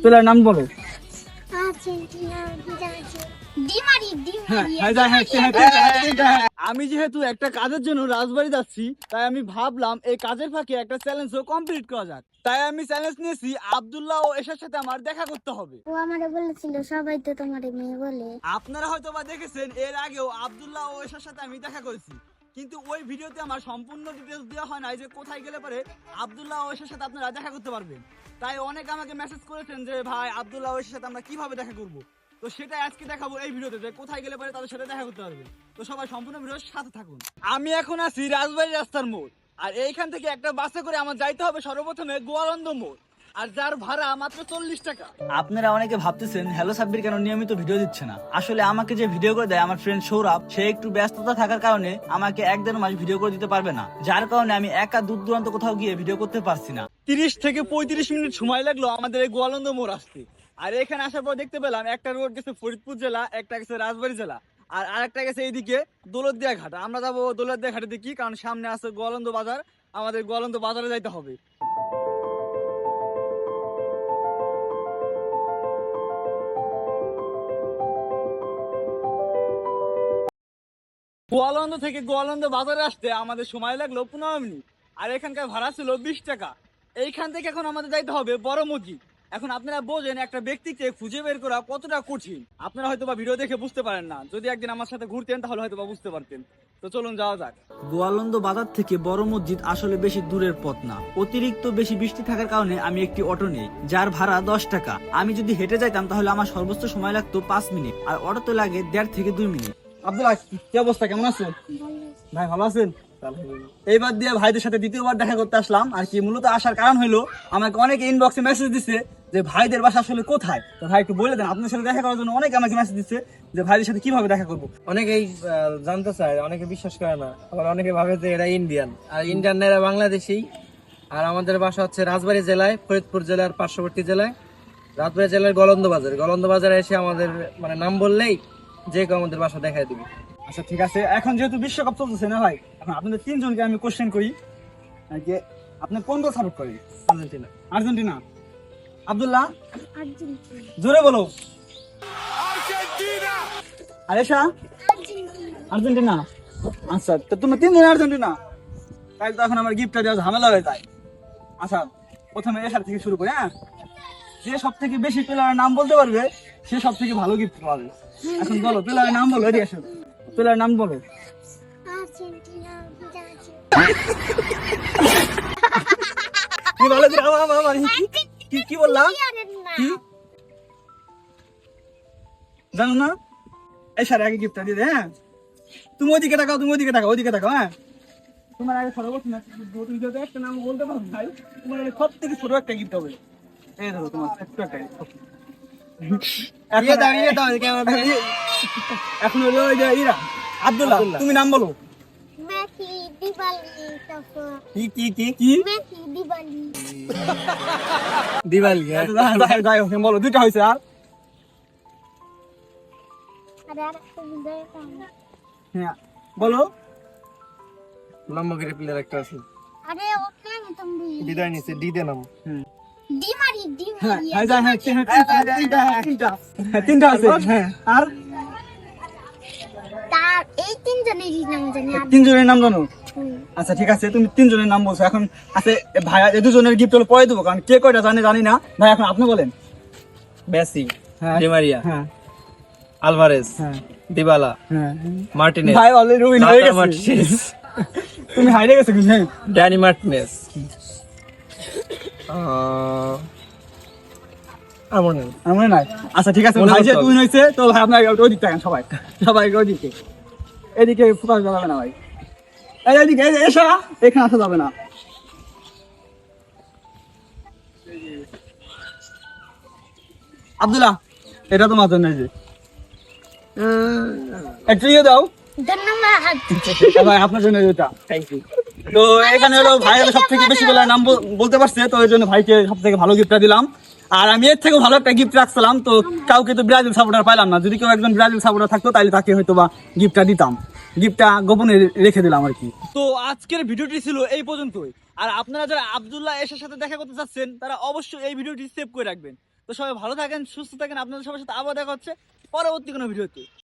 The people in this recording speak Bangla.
প্লেয়ার নাম বলো। আমি যেহেতু একটা কাজের জন্য রাজবাড়ি যাচ্ছি, তাই আমি ভাবলাম এই কাজের ফাঁকে একটা চ্যালেঞ্জও কমপ্লিট করা যাক। তাই আমি চ্যালেঞ্জ নিয়েছি আব্দুল্লাহ ও এশার সাথে আমার দেখা করতে হবে। ও আমারে বলেছিল সবাই তো তোমারে মেয়ে বলে। আপনারা হয়তো বা দেখেছেন এর আগেও আব্দুল্লাহ ও এশার সাথে আমি দেখা করেছি, কিন্তু ওই ভিডিওতে আমার সম্পূর্ণ ডিটেইলস দেওয়া হয় না যে কোথায় গেলে পরে আব্দুল্লাহ ও এশার সাথে আপনারা দেখা করতে পারবেন। তাই অনেক আমাকে মেসেজ করেছেন যে ভাই আব্দুল্লাহ ও এশার সাথে আমরা কিভাবে দেখা করব। তো সেটাই আজকে দেখাবো এই ভিডিওতে, যে কোথায় গেলে পরে তাদের সাথে দেখা করতে পারবেন। তো সবাই সম্পূর্ণ ভিডিওর সাথে থাকুন। আমি এখন আছি রাজবাড়ী রাস্তার মোড়, আর এইখান থেকে একটা বাসে করে আমার যাইতে হবে সর্বপ্রথমে গোয়ালন্দ মোড়, আর যার ভাড়া মাত্র 40 টাকা। আপনারা অনেকে ভাবতেছেন হ্যালো সাব্বির কেন নিয়মিত ভিডিও দিচ্ছে না। আসলে আমাকে যে ভিডিও করে দেয় আমার ফ্রেন্ড সৌরভ, সে একটু ব্যস্ততা থাকার কারণে আমাকে 1-1.5 মাস ভিডিও করে দিতে পারবে না, যার কারণে আমি একা দূর দূরান্ত কোথাও গিয়ে ভিডিও করতে পারছি না। 30 থেকে 35 মিনিট সময় লাগলো আমাদের এই গোয়ালন্দ মোড় আসতে। আর এখানে আসার পর দেখতে পেলাম একটা রোড গেছে ফরিদপুর জেলা, একটা গেছে রাজবাড়ী জেলা, আর আরেকটা গেছে এইদিকে দৌলতদিয়া ঘাট। আমরা যাবো দৌলতদিয়া ঘাটে দেখি, কারণ সামনে আছে গোয়ালন্দ বাজার, আমাদের গোয়ালন্দ বাজারে যাইতে হবে। গোয়ালন্দ থেকে গোয়ালন্দ বাজারে আসতে আমাদের সময় লাগলো 15 মিনিট, আর এখানকার ভাড়া ছিল 20 টাকা। এইখান থেকে এখন আমাদের যাইতে হবে বড় মসজিদ। এখন আপনারা বোঝেন একটা ব্যক্তিকে খুঁজে বের করা কতটা কঠিন। আপনারা হয়তো বা ভিডিও দেখে বুঝতে পারেন না, যদি একদিন আমার সাথে ঘুরতেন তাহলে হয়তো বা বুঝতে পারতেন। তো চলুন যাওয়া যাক। গোয়ালন্দ বাজার থেকে বড় মসজিদ আসলে বেশি দূরের পথ না। অতিরিক্ত বেশি বৃষ্টি থাকার কারণে আমি একটি অটো নেই, যার ভাড়া 10 টাকা। আমি যদি হেঁটে যাইতাম তাহলে আমার সর্বোচ্চ সময় লাগতো 5 মিনিট, আর অটোতে লাগে 1.5 থেকে 2 মিনিট। আব্দুল্লাহ, কি অবস্থা, কেমন আছেন ভাই? ভালো আছেন? এইবার দিয়ে ভাইদের সাথে দ্বিতীয়বার দেখা করতে আসলাম। আর কি মূলত আসার কারণ হলো, আমাকে অনেকে ইনবক্সে মেসেজ দিচ্ছে যে ভাইদের বাসা আসলে কোথায়। তো ভাই একটু বলে দেন, আপনার সাথে দেখা করার জন্য অনেকে আমাকে মেসেজ দিচ্ছে যে ভাইদের সাথে কিভাবে দেখা করবো। অনেকেই জানতে চায়, অনেকে বিশ্বাস করে না, আবার অনেকে ভাবে যে এরা ইন্ডিয়ান, আর ইন্ডিয়ান এরা বাংলাদেশি। আর আমাদের বাসা হচ্ছে রাজবাড়ী জেলায়, ফরিদপুর জেলার পার্শ্ববর্তী জেলায়, রাজবাড়ী জেলার গলন্দ বাজার। গলন্দ বাজারে এসে আমাদের মানে নাম বললেই যে কেউ আমাদের বাসা দেখায় দিবে। আচ্ছা ঠিক আছে। এখন যেহেতু বিশ্বকাপ চলতেছে না ভাই, এখন আপনাদের তিনজনকে আমি কোশ্চেন করি যে আপনি কোন দল সাপোর্ট করেন? আর্জেন্টিনা। আর্জেন্টিনা। আব্দুল্লাহ, আর্জেন্টিনা। জোরে বলো। আরেশা? আর্জেন্টিনা। আচ্ছা, তো তুমি তিনজন আর্জেন্টিনা, তাই তো এখন আমার গিফটটা দেওয়া ঝামেলা হয়ে যায়। আচ্ছা, প্রথমে এশার থেকে শুরু করি। হ্যাঁ, যে সব থেকে বেশি প্লেয়ারের নাম বলতে পারবে সে সব থেকে ভালো গিফট পাবে। এখন বলো প্লেয়ারের নাম বলো, এদিকে আসো, প্লেয়ারের নাম বলো। আর্জেন্টিনা বিরাজি। কি বলো? কি বললাম? কি জানো না? এশার আগে গিফটটা দিয়ে দে। হ্যাঁ, তুমি ওইদিকে তাকাও, তুমি ওইদিকে তাকাও, ওইদিকে তাকাও। হ্যাঁ, তোমার আগে সর্বোচ্চ না, তুমি যদি একটা নাম বলতে পারো ভাই, তোমার সব থেকে ছোট একটা গিফট হবে। এই ধরো তোমার ছোট্ট একটা gift। এখন হলো ওই যে ইরা। আব্দুল্লাহ, তুমি নাম বলো। মেসি, দিবালি, তারপর কি মেসি, দিবালি। দিওয়ালি। যাই হোক, বলো দুইটা হয়েছে। আর আরে আরেকটা বিজয় কাম। হ্যাঁ বলো। লম্বা প্লেয়ার একটা আছে, আরে ওকে আমি তুমি বিদায় নিছে, ডি দে নাম। দিমারি, হ্যাঁ দিমারি। হ্যাঁ তিনটা আছে। হ্যাঁ, আর তার এই তিনজনেরই নাম জানি আর তিনজনের নাম জানো? আচ্ছা ঠিক আছে, তুমি তিনজনের নাম বলছো। এখন আছে ভাইয়া, এই দুজনের গিফট হলো পরে দেবো, কারণ কে কয়টা জানি না। ভাই এখন আপনি বলেন। মেসি, হ্যাঁ, ডি মারিয়া, হ্যাঁ, আলভারেজ, হ্যাঁ, দিবালা, হ্যাঁ। মার্টিনেজ, ভাই অলরেডি উইন হয়ে গেছে। মার্টিনেজ, তুমি হারিয়ে গেছো কি? হ্যাঁ, ড্যানি মার্টিনেজ। আমার নাম মনে নাই। আচ্ছা ঠিক আছে, মনে ভাই করতে যে হবে। উইন হয়েছে, তো ভাই আপনার ওই দিক থাকেন, সবাই ওইদিকে, এদিকে ফোকাস যাবে না ভাই। এইদিকে এসা, এখানে আসা যাবে না। আব্দুল্লাহ, এটা তোমার জন্য। এই যে একটু ইয়ে দাও। ধন্যবাদ। ভাই আপনার জন্য এটা। Thank you. তো এখানে হলো ভাই সব থেকে বেশি বেলা নাম বলতে পারছে, তো এর জন্য ভাইকে সব থেকে ভালো গিফটটা দিলাম। আর আমি এর থেকেও ভালো একটা গিফট রাখছিলাম, তো কাউকে তো ব্রাজিল সাপোর্টার পাইলাম না। যদি কেউ একজন ব্রাজিল সাপোর্টার থাকতো তাহলে তাকে হয়তো বা গিফটটা দিতাম। গিফটটা গোপনে রেখে দিলাম আর কি। তো আজকের ভিডিওটি ছিল এই পর্যন্তই। আর আপনারা যারা আব্দুল্লাহ এশার সাথে দেখা করতে চাচ্ছেন, তারা অবশ্যই এই ভিডিওটি সেভ করে রাখবেন। তো তো সবাই ভালো থাকেন, সুস্থ থাকেন, আপনাদের সবার সাথে আবার দেখা হচ্ছে পরবর্তী কোনো ভিডিওতে।